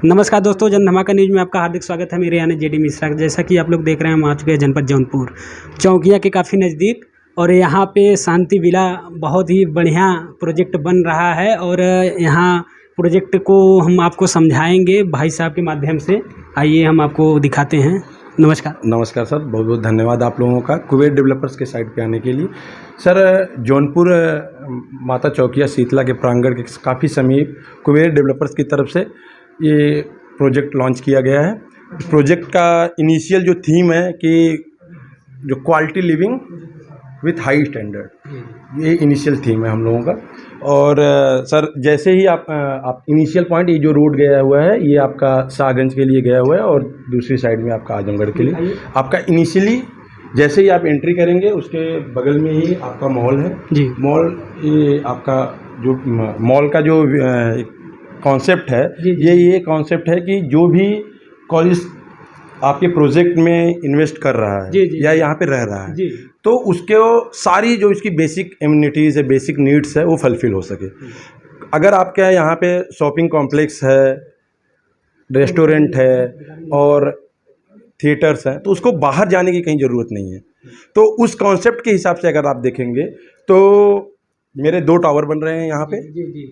नमस्कार दोस्तों, जन धमाका न्यूज़ में आपका हार्दिक स्वागत है। मेरे यानी जेडी मिश्रा। जैसा कि आप लोग देख रहे हैं, हम आ चुके हैं जनपद जौनपुर चौकिया के काफ़ी नज़दीक। और यहाँ पे शांति विला बहुत ही बढ़िया प्रोजेक्ट बन रहा है और यहाँ प्रोजेक्ट को हम आपको समझाएंगे भाई साहब के माध्यम से। आइए हम आपको दिखाते हैं। नमस्कार। नमस्कार सर, बहुत बहुत धन्यवाद आप लोगों का कुबेर डेवलपर्स के साइट पे आने के लिए। सर, जौनपुर माता चौकिया शीतला के प्रांगण के काफ़ी समीप कुबेर डेवलपर्स की तरफ से ये प्रोजेक्ट लॉन्च किया गया है। प्रोजेक्ट का इनिशियल जो थीम है कि जो quality living with high standard, ये इनिशियल थीम है हम लोगों का। और सर, जैसे ही आप इनिशियल पॉइंट, ये जो रोड गया हुआ है ये आपका शाहगंज के लिए गया हुआ है और दूसरी साइड में आपका आजमगढ़ के लिए। आपका इनिशियली जैसे ही आप एंट्री करेंगे उसके बगल में ही आपका मॉल है जी। मॉल, ये आपका जो मॉल का जो कॉन्सेप्ट है, ये कॉन्सेप्ट है कि जो भी कॉलेज आपके प्रोजेक्ट में इन्वेस्ट कर रहा है या यहाँ पे रह रहा है, तो उसके सारी जो इसकी बेसिक एमिनिटीज़ है, बेसिक नीड्स है, वो फुलफिल हो सके। अगर आपके यहाँ पे शॉपिंग कॉम्प्लेक्स है, रेस्टोरेंट है और थिएटर्स हैं, तो उसको बाहर जाने की कहीं ज़रूरत नहीं है। तो उस कॉन्सेप्ट के हिसाब से अगर आप देखेंगे तो मेरे 2 टावर बन रहे हैं यहाँ पे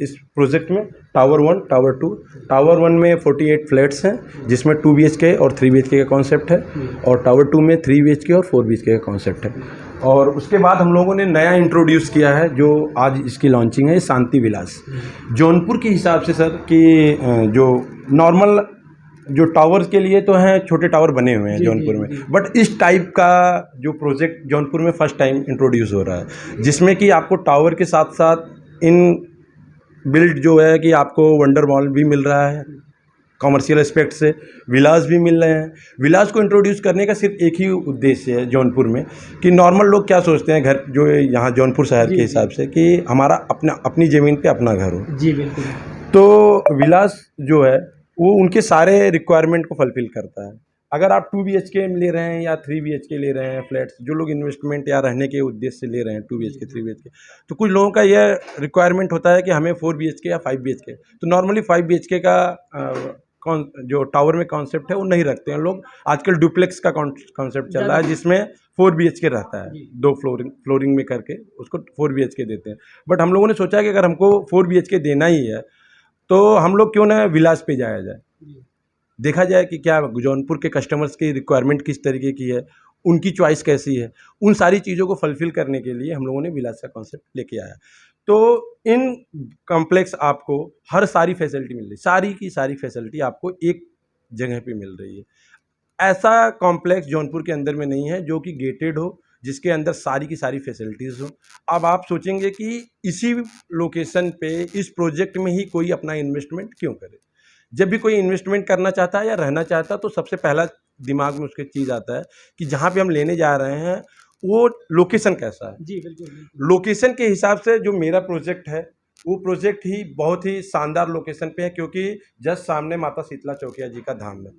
इस प्रोजेक्ट में, टावर 1, टावर 2। टावर 1 में 48 फ्लैट्स हैं जिसमें 2 BHK और 3 BHK का कॉन्सेप्ट है, और टावर 2 में 3 BHK और 4 BHK का कॉन्सेप्ट है। और उसके बाद हम लोगों ने नया इंट्रोड्यूस किया है जो आज इसकी लॉन्चिंग है, शांति विलास। जौनपुर के हिसाब से सर कि जो नॉर्मल जो टावर्स के लिए तो हैं, छोटे टावर बने हुए हैं जौनपुर में, बट इस टाइप का जो प्रोजेक्ट जौनपुर में फर्स्ट टाइम इंट्रोड्यूस हो रहा है, जिसमें कि आपको टावर के साथ साथ इन बिल्ड जो है कि आपको वंडर मॉल भी मिल रहा है, कॉमर्शियल एस्पेक्ट से विलास भी मिल रहे हैं। विलास को इंट्रोड्यूस करने का सिर्फ एक ही उद्देश्य है जौनपुर में कि नॉर्मल लोग क्या सोचते हैं, घर जो यहाँ जौनपुर शहर के हिसाब से कि हमारा अपनी ज़मीन पे अपना घर हो। जी बिल्कुल। तो विलास जो है वो उनके सारे रिक्वायरमेंट को फुलफिल करता है। अगर आप 2 BHK ले रहे हैं या 3 BHK ले रहे हैं फ्लैट्स, जो लोग इन्वेस्टमेंट या रहने के उद्देश्य से ले रहे हैं 2 BHK 3 BHK, तो कुछ लोगों का यह रिक्वायरमेंट होता है कि हमें 4 BHK या 5 BHK। तो नॉर्मली 5 BHK का जो टावर में कॉन्सेप्ट है वो नहीं रखते हैं लोग। आजकल डुप्लेक्स का कॉन्सेप्ट चल रहा है जिसमें 4 BHK रहता है, 2 फ्लोरिंग में करके उसको 4 BHK देते हैं। बट हम लोगों ने सोचा कि अगर हमको 4 BHK देना ही है तो हम लोग क्यों ना विलास पे जाया जाए, देखा जाए कि क्या जौनपुर के कस्टमर्स की रिक्वायरमेंट किस तरीके की है, उनकी चॉइस कैसी है। उन सारी चीज़ों को फुलफिल करने के लिए हम लोगों ने विलास का कॉन्सेप्ट लेके आया। तो इन कॉम्प्लेक्स आपको हर सारी फैसिलिटी मिल रही, सारी की सारी फैसिलिटी आपको एक जगह पे मिल रही है। ऐसा कॉम्प्लेक्स जौनपुर के अंदर में नहीं है जो कि गेटेड हो, जिसके अंदर सारी की सारी फैसिलिटीज़ हो। अब आप सोचेंगे कि इसी लोकेशन पे इस प्रोजेक्ट में ही कोई अपना इन्वेस्टमेंट क्यों करे। जब भी कोई इन्वेस्टमेंट करना चाहता है या रहना चाहता है तो सबसे पहला दिमाग में उसके चीज़ आता है कि जहाँ पे हम लेने जा रहे हैं वो लोकेशन कैसा है। जी बिल्कुल। लोकेशन के हिसाब से जो मेरा प्रोजेक्ट है वो प्रोजेक्ट ही बहुत ही शानदार लोकेशन पे है, क्योंकि जस्ट सामने माता शीतला चौकिया जी का धाम है।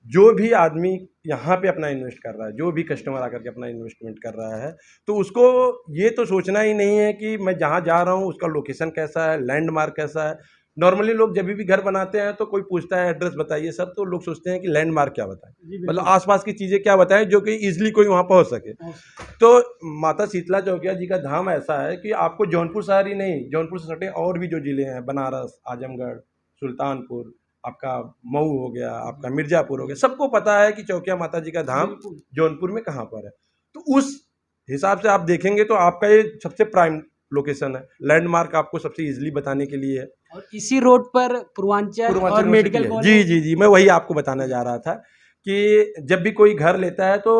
जो भी आदमी यहाँ पे अपना इन्वेस्ट कर रहा है, जो भी कस्टमर आकर के अपना इन्वेस्टमेंट कर रहा है, तो उसको ये तो सोचना ही नहीं है कि मैं जहाँ जा रहा हूँ उसका लोकेशन कैसा है, लैंडमार्क कैसा है। नॉर्मली लोग जब भी घर बनाते हैं तो कोई पूछता है एड्रेस बताइए सर, तो लोग सोचते हैं कि लैंडमार्क क्या बताएं, मतलब आसपास की चीज़ें क्या बताएं जो कि ईजिली कोई वहाँ पहुँच सके। तो माता शीतला चौकिया जी का धाम ऐसा है कि आपको जौनपुर शहर ही नहीं, जौनपुर से सटे और भी जो ज़िले हैं, बनारस, आजमगढ़, सुल्तानपुर, आपका मऊ हो गया, आपका मिर्ज़ापुर हो गया, सबको पता है कि चौकिया माता जी का धाम जौनपुर में कहाँ पर है। तो उस हिसाब से आप देखेंगे तो आपका ये सबसे प्राइम लोकेशन है, लैंडमार्क आपको सबसे इजीली बताने के लिए है। और इसी रोड पर पूर्वांचल और मेडिकल कॉलेज। जी, मैं वही आपको बताना जा रहा था कि जब भी कोई घर लेता है तो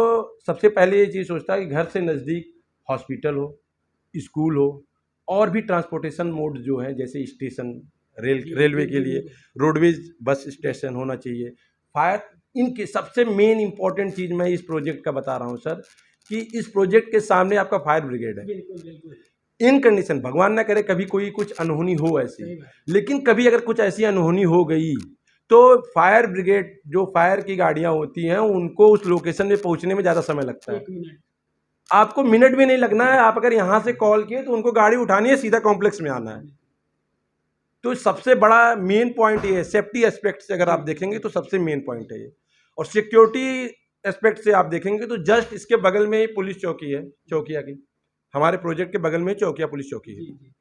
सबसे पहले ये चीज़ सोचता है कि घर से नज़दीक हॉस्पिटल हो, स्कूल हो, और भी ट्रांसपोर्टेशन मोड जो है जैसे स्टेशन, रेलवे के लिए रोडवेज बस स्टेशन होना चाहिए, फायर। इनके सबसे मेन इंपॉर्टेंट चीज़ मैं इस प्रोजेक्ट का बता रहा हूँ सर कि इस प्रोजेक्ट के सामने आपका फायर ब्रिगेड है। बिल्कुल। इन कंडीशन, भगवान ना करे कभी कोई कुछ अनहोनी हो ऐसी, लेकिन कभी अगर कुछ ऐसी अनहोनी हो गई तो फायर ब्रिगेड, जो फायर की गाड़ियाँ होती हैं, उनको उस लोकेशन में पहुँचने में ज़्यादा समय लगता है। आपको मिनट भी नहीं लगना है। आप अगर यहाँ से कॉल किए तो उनको गाड़ी उठानी है, सीधा कॉम्प्लेक्स में आना है। तो सबसे बड़ा मेन पॉइंट ये है, सेफ्टी एस्पेक्ट से अगर आप देखेंगे तो सबसे मेन पॉइंट है ये। और सिक्योरिटी एस्पेक्ट से आप देखेंगे तो जस्ट इसके बगल में ही पुलिस चौकी है, चौकिया की, हमारे प्रोजेक्ट के बगल में चौकिया पुलिस चौकी है।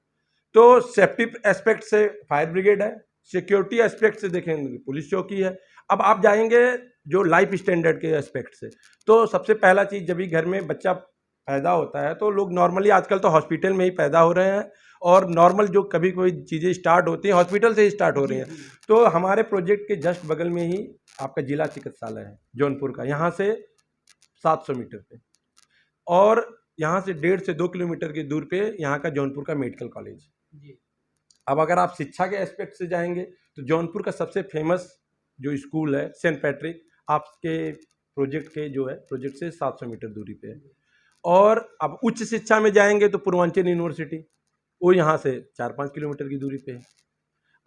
तो सेफ्टी एस्पेक्ट से फायर ब्रिगेड है, सिक्योरिटी एस्पेक्ट से देखेंगे पुलिस चौकी है। अब आप जाएंगे जो लाइफ स्टैंडर्ड के एस्पेक्ट से, तो सबसे पहला चीज़, जब भी घर में बच्चा पैदा होता है तो लोग नॉर्मली आजकल तो हॉस्पिटल में ही पैदा हो रहे हैं, और नॉर्मल जो कभी कोई चीज़ें स्टार्ट होती हैं हॉस्पिटल से ही स्टार्ट हो रही हैं। तो हमारे प्रोजेक्ट के जस्ट बगल में ही आपका जिला चिकित्सालय है जौनपुर का, यहाँ से 700 मीटर पे, और यहाँ से 1.5 से 2 किलोमीटर की दूर पे यहाँ का जौनपुर का मेडिकल कॉलेज। अब अगर आप शिक्षा के एस्पेक्ट से जाएंगे तो जौनपुर का सबसे फेमस जो स्कूल है सेंट पैट्रिक, आपके प्रोजेक्ट के जो है प्रोजेक्ट से 700 मीटर दूरी पे है। और अब उच्च शिक्षा में जाएंगे तो पूर्वांचल यूनिवर्सिटी, वो यहाँ से 4-5 किलोमीटर की दूरी पे है।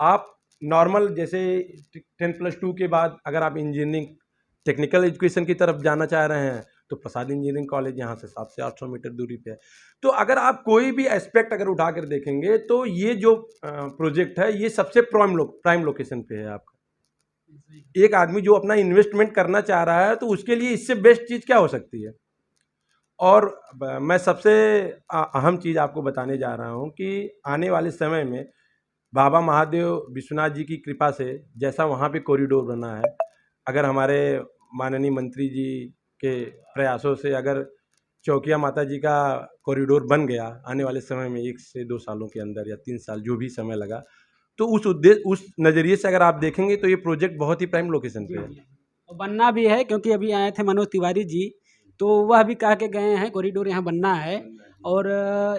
आप नॉर्मल जैसे 10+2 के बाद अगर आप इंजीनियरिंग टेक्निकल एजुकेशन की तरफ जाना चाह रहे हैं तो प्रसाद इंजीनियरिंग कॉलेज यहाँ से 700 से 800 मीटर दूरी पे है। तो अगर आप कोई भी एस्पेक्ट अगर उठा कर देखेंगे तो ये जो प्रोजेक्ट है ये सबसे प्राइम लोकेशन पे है आपका। एक आदमी जो अपना इन्वेस्टमेंट करना चाह रहा है तो उसके लिए इससे बेस्ट चीज़ क्या हो सकती है। और मैं सबसे अहम चीज़ आपको बताने जा रहा हूँ कि आने वाले समय में बाबा महादेव विश्वनाथ जी की कृपा से जैसा वहाँ पे कॉरिडोर बना है, अगर हमारे माननीय मंत्री जी के प्रयासों से अगर चौकिया माता जी का कॉरिडोर बन गया आने वाले समय में 1 से 2 सालों के अंदर या 3 साल जो भी समय लगा, तो उस नज़रिए से अगर आप देखेंगे तो ये प्रोजेक्ट बहुत ही प्राइम लोकेशन पे है। और बनना भी है, क्योंकि अभी आए थे मनोज तिवारी जी, तो वह भी कह के गए हैं कॉरिडोर यहाँ बनना है। और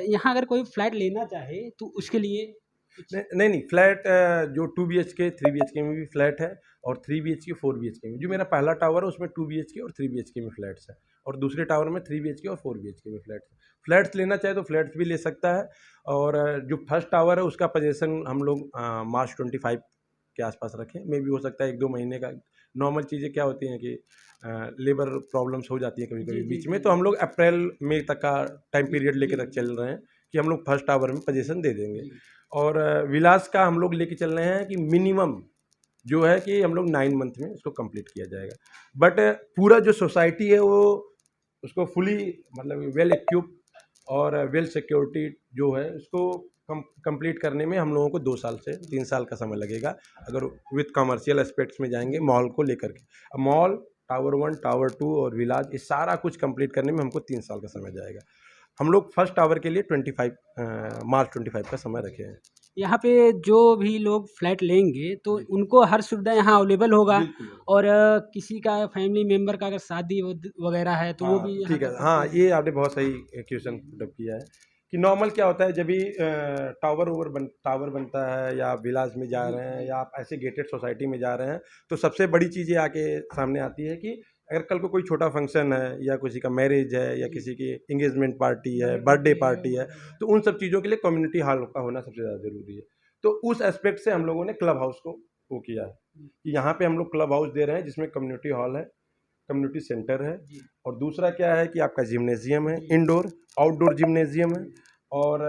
यहाँ अगर कोई फ्लैट लेना चाहे तो उसके लिए नहीं, फ्लैट जो 2 BHK 3 BHK में भी फ्लैट है, और 3 BHK 4 BHK में। जो मेरा पहला टावर है उसमें 2 BHK और 3 BHK में फ्लैट्स है, और दूसरे टावर में 3 BHK और 4 BHK में फ्लैट्स है। फ्लैट्स लेना चाहे तो फ्लैट्स भी ले सकता है। और जो फर्स्ट टावर है उसका पोजीशन हम लोग मार्च 25 के आसपास रखें, मे भी हो सकता है 1-2 महीने का। नॉर्मल चीज़ें क्या होती हैं कि लेबर प्रॉब्लम्स हो जाती है कभी कभी बीच में, तो हम लोग अप्रैल मई तक का टाइम पीरियड लेकर चल रहे हैं कि हम लोग फर्स्ट टावर में पोजीशन दे देंगे। और विलास का हम लोग लेके चल रहे हैं कि मिनिमम जो है कि हम लोग 9 मंथ में इसको कंप्लीट किया जाएगा। बट पूरा जो सोसाइटी है वो उसको फुली मतलब वेल इक्विप और वेल सिक्योरिटी जो है उसको कंप्लीट करने में हम लोगों को 2 साल से 3 साल का समय लगेगा, अगर विथ कमर्शियल एस्पेक्ट्स में जाएंगे मॉल को लेकर के। अब मॉल, टावर 1, टावर 2 और विलास, ये सारा कुछ कंप्लीट करने में हमको 3 साल का समय जाएगा। हम लोग फर्स्ट टावर के लिए मार्च 25 का समय रखे हैं। यहाँ पे जो भी लोग फ्लैट लेंगे तो उनको हर सुविधा यहाँ अवेलेबल होगा। और किसी का फैमिली मेम्बर का अगर शादी वगैरह है तो वो भी ठीक है। हाँ, ये आपने बहुत सही क्वेश्चन पुटअप किया है कि नॉर्मल क्या होता है जब भी टावर बनता है या विलास में जा रहे हैं या आप ऐसे गेटेड सोसाइटी में जा रहे हैं, तो सबसे बड़ी चीज़ ये आके सामने आती है कि अगर कल को कोई छोटा फंक्शन है या किसी का मैरिज है या किसी की इंगेजमेंट पार्टी है, बर्थडे पार्टी है, तो उन सब चीज़ों के लिए कम्युनिटी हॉल का होना सबसे ज़्यादा ज़रूरी है। तो उस एस्पेक्ट से हम लोगों ने क्लब हाउस को वो किया है कि यहाँ पे हम लोग क्लब हाउस दे रहे हैं जिसमें कम्युनिटी हॉल है, कम्युनिटी सेंटर है, और दूसरा क्या है कि आपका जिम्नेजियम है, इंडोर आउटडोर जिम्नेजियम है, और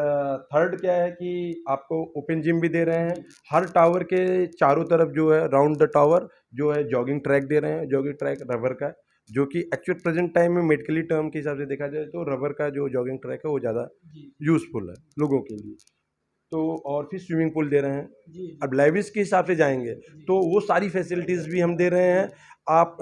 थर्ड क्या है कि आपको ओपन जिम भी दे रहे हैं। हर टावर के चारों तरफ जो है राउंड द टावर जो है जॉगिंग ट्रैक दे रहे हैं, जॉगिंग ट्रैक रबर का, जो कि एक्चुअल प्रेजेंट टाइम में मेडिकली टर्म के हिसाब से देखा जाए तो रबर का जो जॉगिंग ट्रैक है वो ज़्यादा यूज़फुल है लोगों के लिए। तो और फिर स्विमिंग पूल दे रहे हैं। अब लाइब्रेरीज के हिसाब से जाएंगे तो वो सारी फैसिलिटीज़ भी हम दे रहे हैं। आप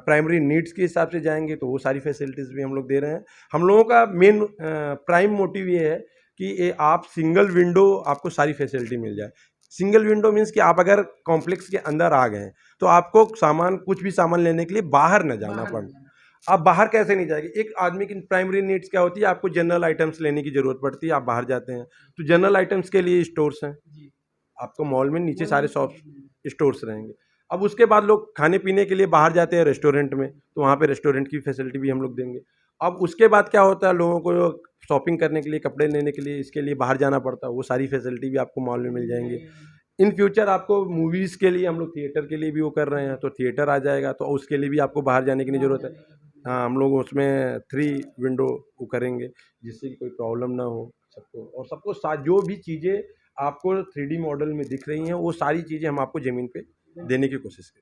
प्राइमरी नीड्स के हिसाब से जाएंगे तो वो सारी फैसिलिटीज़ भी हम लोग दे रहे हैं। हम लोगों का मेन प्राइम मोटिव ये है कि आप सिंगल विंडो आपको सारी फैसिलिटी मिल जाए। सिंगल विंडो मीन्स कि आप अगर कॉम्प्लेक्स के अंदर आ गए तो आपको कुछ भी सामान लेने के लिए बाहर न जाना पड़े। आप बाहर कैसे नहीं जाएंगे? एक आदमी की प्राइमरी नीड्स क्या होती है, आपको जनरल आइटम्स लेने की ज़रूरत पड़ती है, आप बाहर जाते हैं तो जनरल आइटम्स के लिए स्टोर्स हैं। आपको मॉल में नीचे सारे शॉप स्टोर्स रहेंगे। अब उसके बाद लोग खाने पीने के लिए बाहर जाते हैं रेस्टोरेंट में, तो वहाँ पे रेस्टोरेंट की फैसिलिटी भी हम लोग देंगे। अब उसके बाद क्या होता है, लोगों को शॉपिंग करने के लिए, कपड़े लेने के लिए, इसके लिए बाहर जाना पड़ता है, वो सारी फैसिलिटी भी आपको मॉल में मिल जाएंगे। इन फ्यूचर आपको मूवीज़ के लिए हम लोग थिएटर के लिए भी वो कर रहे हैं, तो थिएटर आ जाएगा तो उसके लिए भी आपको बाहर जाने की नहीं ज़रूरत है। हाँ, हम लोग उसमें 3 विंडो वो करेंगे जिससे कि कोई प्रॉब्लम ना हो सबको, और सबको साथ जो भी चीज़ें आपको 3D मॉडल में दिख रही हैं, वो सारी चीज़ें हम आपको ज़मीन पे देने की कोशिश करें।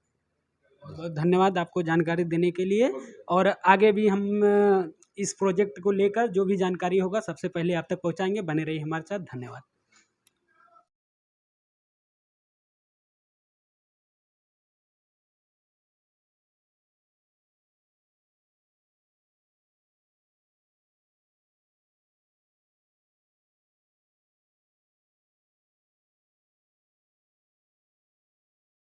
बहुत धन्यवाद आपको जानकारी देने के लिए। और आगे भी हम इस प्रोजेक्ट को लेकर जो भी जानकारी होगा सबसे पहले आप तक पहुंचाएंगे। बने रहिए हमारे साथ। धन्यवाद।